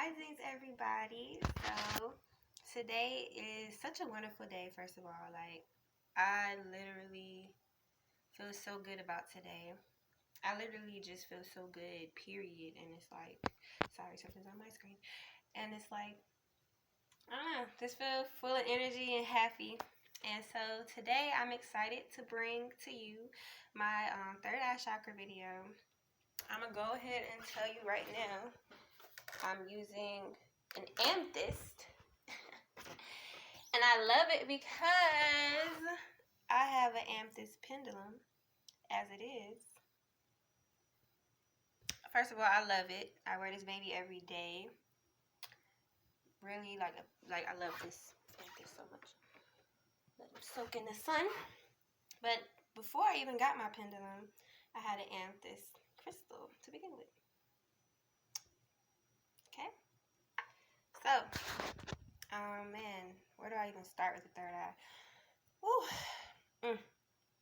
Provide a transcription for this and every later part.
risings, everybody. So today is such a wonderful day. First of all, like, I literally feel so good about today. I literally just feel so good, period. And it's like, sorry, something's on my screen. And it's like, I don't know, just feel full of energy and happy. And so today I'm excited to bring to you my third eye chakra video. I'm gonna go ahead and tell you right now, I'm using an amethyst. And I love it because I have an amethyst pendulum as it is. First of all, I love it. I wear this baby every day. Really like I love this amethyst so much. Let it soak in the sun. But before I even got my pendulum, I had an amethyst crystal to begin with. Okay? So, man, where do I even start with the third eye? Woo.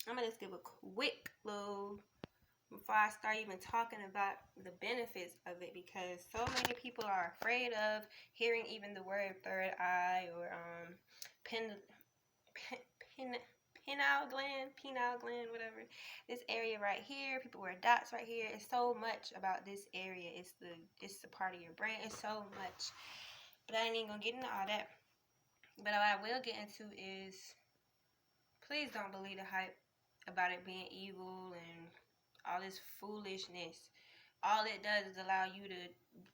I'm gonna just give a quick little before I start even talking about the benefits of it, because so many people are afraid of hearing even the word third eye or pineal gland, whatever. This area right here, people wear dots right here. It's so much about this area. It's the part of your brain. It's so much. But I ain't even gonna get into all that. But what I will get into is, please don't believe the hype about it being evil and all this foolishness. All it does is allow you to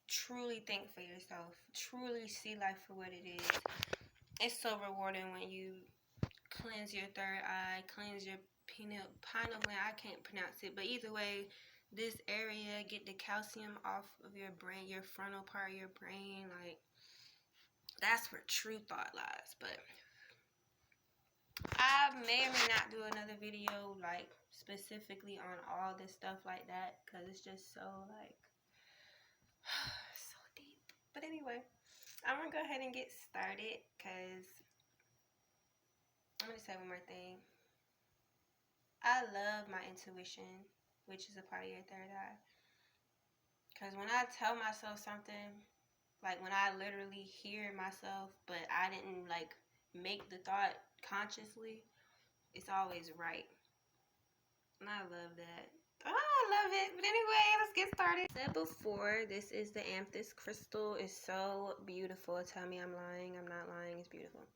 truly think for yourself, truly see life for what it is. It's so rewarding when you cleanse your third eye, cleanse your pineal gland. I can't pronounce it, but either way, this area, get the calcium off of your brain, your frontal part of your brain. Like, that's where true thought lies. But I may or may not do another video like specifically on all this stuff like that, because it's just so like so deep. But anyway, I'm gonna go ahead and get started, because I'm gonna say one more thing. I love my intuition, which is a part of your third eye, because when I tell myself something, like when I literally hear myself but I didn't like make the thought consciously, it's always right. And I love that. Oh, I love it. But anyway, let's get started. As I said before, this is the amethyst crystal. It's so beautiful. Tell me I'm lying. I'm not lying. It's beautiful.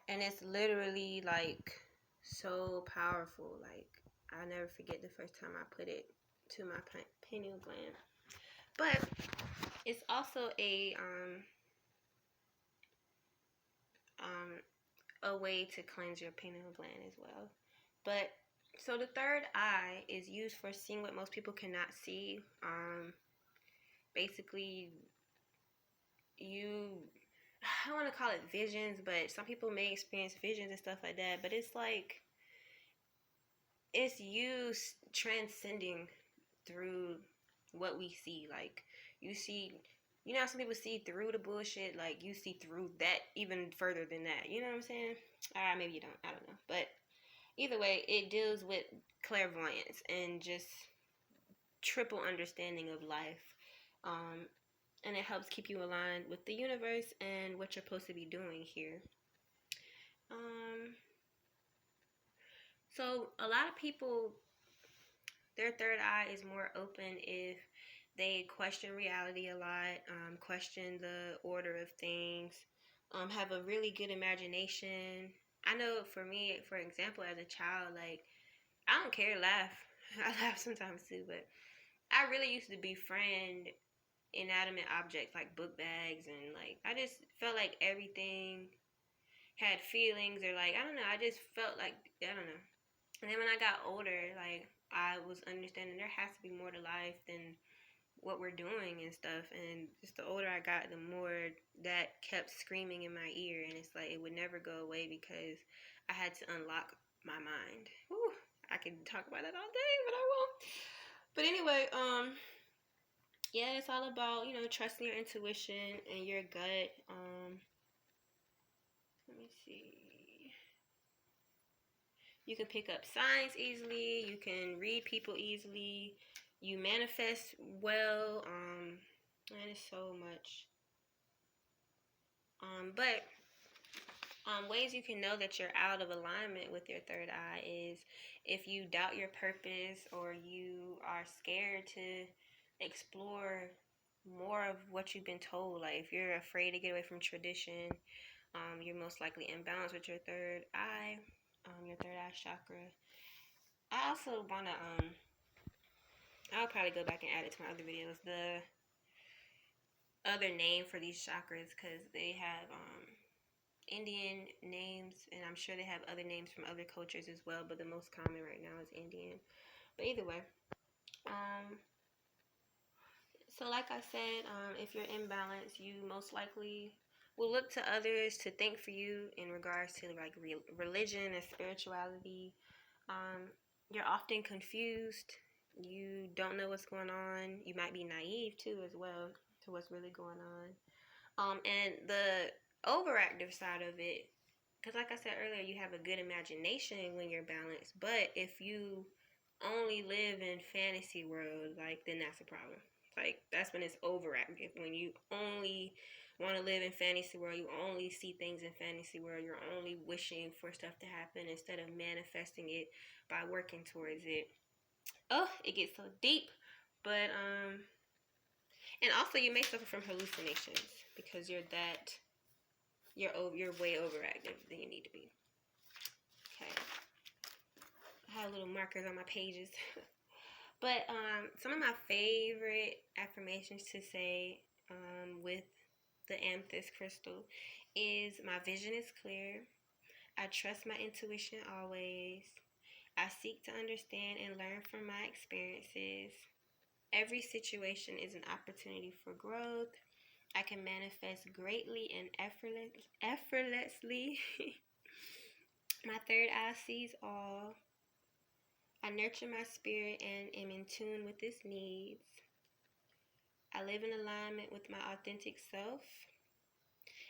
And it's literally like so powerful. Like, I'll never forget the first time I put it to my pineal gland. But it's also a way to cleanse your pineal gland as well. But so the third eye is used for seeing what most people cannot see. Basically, I don't want to call it visions, but some people may experience visions and stuff like that. But it's like, it's you transcending through what we see. Like, you see, you know how some people see through the bullshit? Like, you see through that even further than that. You know what I'm saying? Maybe you don't. I don't know. But either way, it deals with clairvoyance and just triple understanding of life. And it helps keep you aligned with the universe and what you're supposed to be doing here. So a lot of people, their third eye is more open if they question reality a lot, question the order of things, have a really good imagination. I know for me, for example, as a child, like, I don't care to laugh. I laugh sometimes too, but I really used to befriend inanimate objects like book bags, and like, I just felt like everything had feelings, or like, I don't know, I just felt like, I don't know. And then when I got older, like, I was understanding there has to be more to life than what we're doing and stuff. And just the older I got, the more that kept screaming in my ear, and it's like it would never go away because I had to unlock my mind. Whew, I could talk about that all day, but I won't. But anyway, yeah, it's all about, trusting your intuition and your gut. Let me see. You can pick up signs easily. You can read people easily. You manifest well. And it's so much. But ways you can know that you're out of alignment with your third eye is if you doubt your purpose or you are scared to explore more of what you've been told. Like if you're afraid to get away from tradition, you're most likely imbalanced with your third eye, your third eye chakra. I also want to, I'll probably go back and add it to my other videos, the other name for these chakras, because they have Indian names, and I'm sure they have other names from other cultures as well, but the most common right now is Indian. But either way, so like I said, if you're imbalanced, you most likely will look to others to think for you in regards to like religion and spirituality. You're often confused. You don't know what's going on. You might be naive too, as well, to what's really going on. And the overactive side of it, because like I said earlier, you have a good imagination when you're balanced. But if you only live in fantasy world, like then that's a problem. Like that's when it's overactive. When you only want to live in fantasy world, you only see things in fantasy world. You're only wishing for stuff to happen instead of manifesting it by working towards it. Oh, it gets so deep. But and also you may suffer from hallucinations because you're way overactive than you need to be. Okay. I have little markers on my pages. But some of my favorite affirmations to say with the amethyst crystal is my vision is clear. I trust my intuition always. I seek to understand and learn from my experiences. Every situation is an opportunity for growth. I can manifest greatly and effortlessly. My third eye sees all. I nurture my spirit and am in tune with its needs. I live in alignment with my authentic self,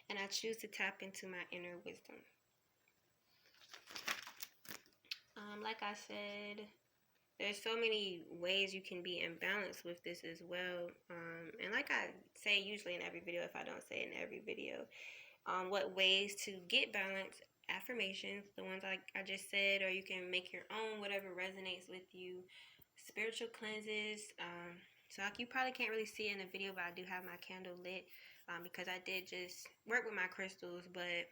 and I choose to tap into my inner wisdom. Like I said, there's so many ways you can be imbalanced with this as well. And like I say usually in every video, if I don't say it in every video, what ways to get balance, affirmations, the ones like I just said, or you can make your own, whatever resonates with you. Spiritual cleanses. So like you probably can't really see it in the video, but I do have my candle lit because I did just work with my crystals, but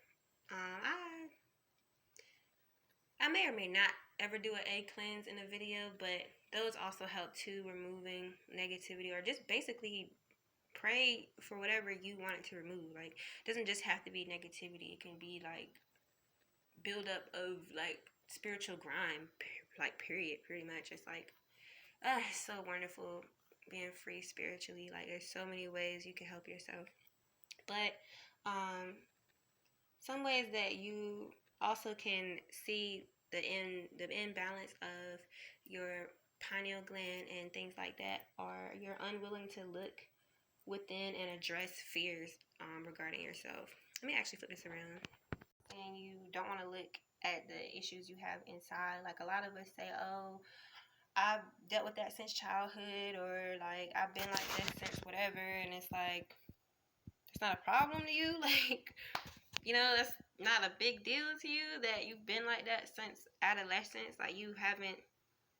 I may or may not ever do an egg cleanse in a video, but those also help too, removing negativity or just basically pray for whatever you want it to remove. Like, it doesn't just have to be negativity. It can be like buildup of like spiritual grime, like period, pretty much. It's like, it's so wonderful being free spiritually. Like, there's so many ways you can help yourself. But some ways that you also can see the imbalance of your pineal gland and things like that are you're unwilling to look within and address fears regarding yourself. Let me actually flip this around. And you don't want to look at the issues you have inside. Like a lot of us say, oh, I've dealt with that since childhood, or like I've been like this since whatever, and it's like it's not a problem to you. Like, you know, that's not a big deal to you that you've been like that since adolescence. Like you haven't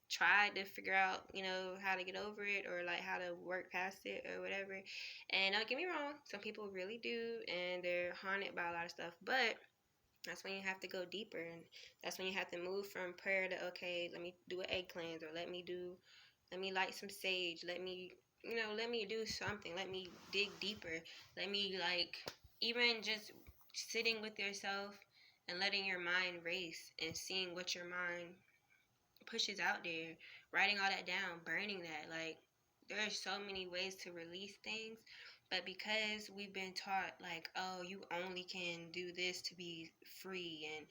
tried to figure out, you know, how to get over it or like how to work past it or whatever. And don't get me wrong, some people really do, and they're haunted by a lot of stuff, but that's when you have to go deeper, and that's when you have to move from prayer to, okay, let me do an egg cleanse, or let me light some sage, let me do something, let me dig deeper, let me like even just sitting with yourself and letting your mind race and seeing what your mind pushes out there, writing all that down, burning that. Like, there are so many ways to release things, but because we've been taught like, oh, you only can do this to be free and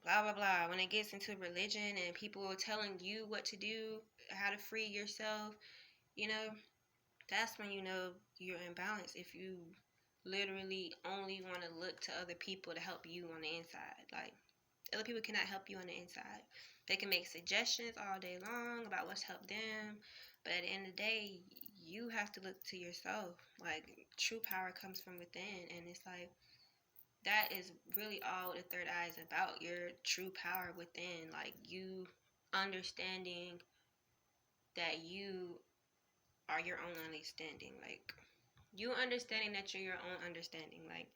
blah blah blah, when it gets into religion and people are telling you what to do, how to free yourself, you know, that's when you know you're imbalanced. If you literally only want to look to other people to help you on the inside, like, other people cannot help you on the inside. They can make suggestions all day long about what's helped them, but at the end of the day, you have to look to yourself. Like, true power comes from within. And it's like, that is really all the third eye is about, your true power within. Like, you understanding that you are your own understanding. Like, you understanding that you're your own understanding. Like,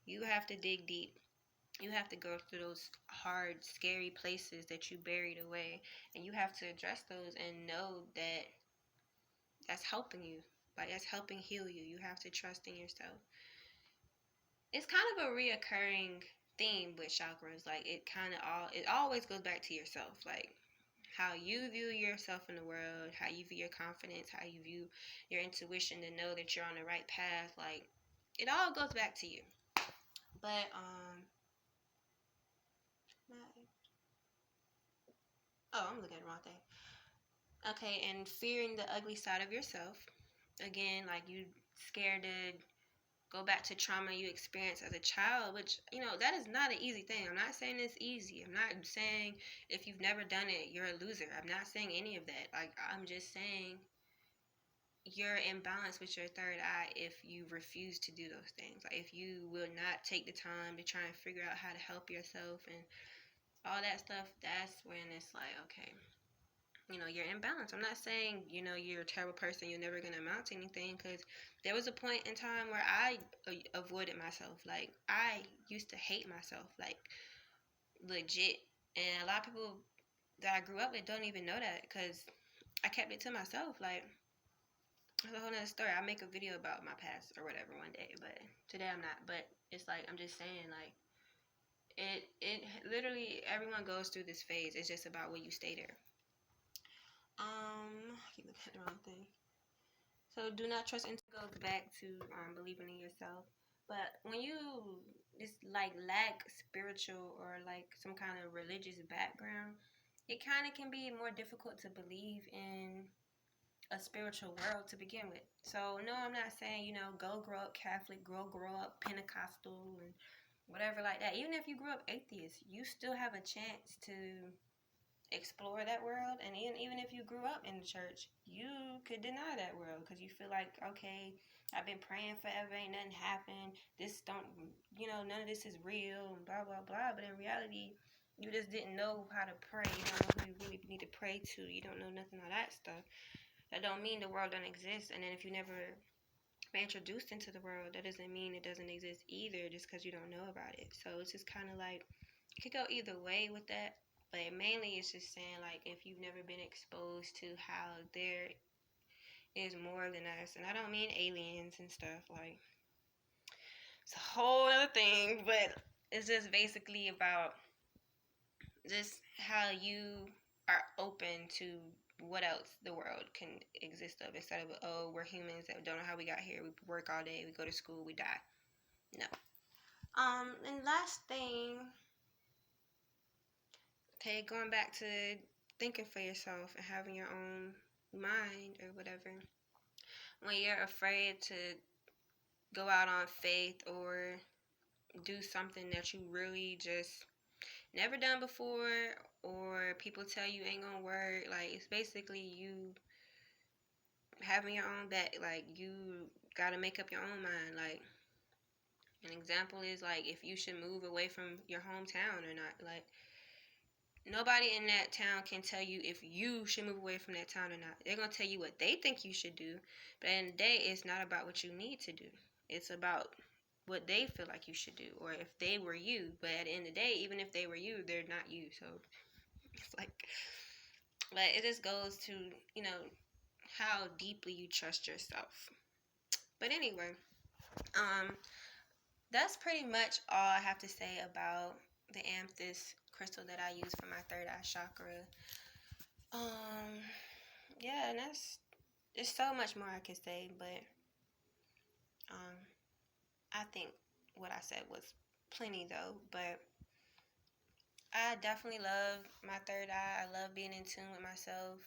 you have to dig deep. You have to go through those hard, scary places that you buried away, and you have to address those and know that that's helping you. Like, that's helping heal you. You have to trust in yourself. It's kind of a reoccurring theme with chakras. Like, it always goes back to yourself. Like, how you view yourself in the world, how you view your confidence, how you view your intuition to know that you're on the right path. Like, it all goes back to you. But I'm looking at the wrong thing. Okay, and fearing the ugly side of yourself. Again, like, you scared to go back to trauma you experienced as a child, which, that is not an easy thing. I'm not saying it's easy. I'm not saying if you've never done it, you're a loser. I'm not saying any of that. Like, I'm just saying you're in balance with your third eye if you refuse to do those things. Like, if you will not take the time to try and figure out how to help yourself and all that stuff, that's when it's like, okay, you're in balance. I'm not saying, you're a terrible person, you're never going to amount to anything, because there was a point in time where I avoided myself. Like, I used to hate myself, like, legit. And a lot of people that I grew up with don't even know that, because I kept it to myself. Like, it's a whole nother story. I'll make a video about my past or whatever one day, but today I'm not. But it's like, I'm just saying, like, it literally, everyone goes through this phase. It's just about will you stay there. I keep looking at the wrong thing. So do not trust and go back to believing in yourself. But when you just like lack spiritual or like some kind of religious background, it kind of can be more difficult to believe in a spiritual world to begin with. So no, I'm not saying, go grow up Catholic, grow up Pentecostal and whatever like that. Even if you grew up atheist, you still have a chance to explore that world. And even if you grew up in the church, you could deny that world because you feel like, okay, I've been praying forever, ain't nothing happened, this don't, none of this is real, and blah blah blah. But in reality, you just didn't know how to pray. You don't know who you really need to pray to. You don't know nothing of that stuff. That don't mean the world don't exist. And then if you never been introduced into the world, that doesn't mean it doesn't exist either, just because you don't know about it. So it's just kind of like, it could go either way with that. But mainly it's just saying, like, if you've never been exposed to how there is more than us, and I don't mean aliens and stuff, like, it's a whole other thing, but it's just basically about just how you are open to what else the world can exist of, instead of, oh, we're humans that don't know how we got here, we work all day, we go to school, we die. No. And last thing, okay, going back to thinking for yourself and having your own mind or whatever. When you're afraid to go out on faith or do something that you really just never done before, or people tell you ain't gonna work, like, it's basically you having your own back. Like, you gotta make up your own mind. Like, an example is, like, if you should move away from your hometown or not. Like, nobody in that town can tell you if you should move away from that town or not. They're going to tell you what they think you should do. But at the end of the day, it's not about what you need to do. It's about what they feel like you should do, or if they were you. But at the end of the day, even if they were you, they're not you. So it's like, but it just goes to, how deeply you trust yourself. But anyway, that's pretty much all I have to say about the amethyst crystal that I use for my third eye chakra. Yeah, and there's so much more I can say, but I think what I said was plenty though. But I definitely love my third eye. I love being in tune with myself.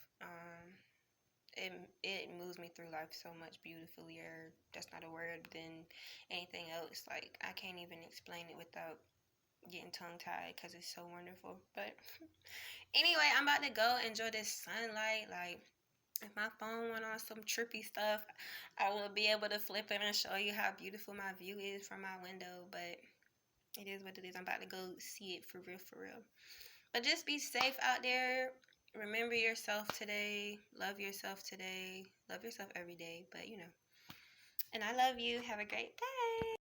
It moves me through life so much beautifully, or that's not a word, than anything else. Like, I can't even explain it without getting tongue-tied because it's so wonderful. But anyway, I'm about to go enjoy this sunlight. Like, If my phone went on some trippy stuff, I will be able to flip it and show you how beautiful my view is from my window. But it is what it is. I'm about to go see it for real, for real. But just be safe out there. Remember yourself today. Love yourself today. Love yourself every day. But, you know. And I love you. Have a great day.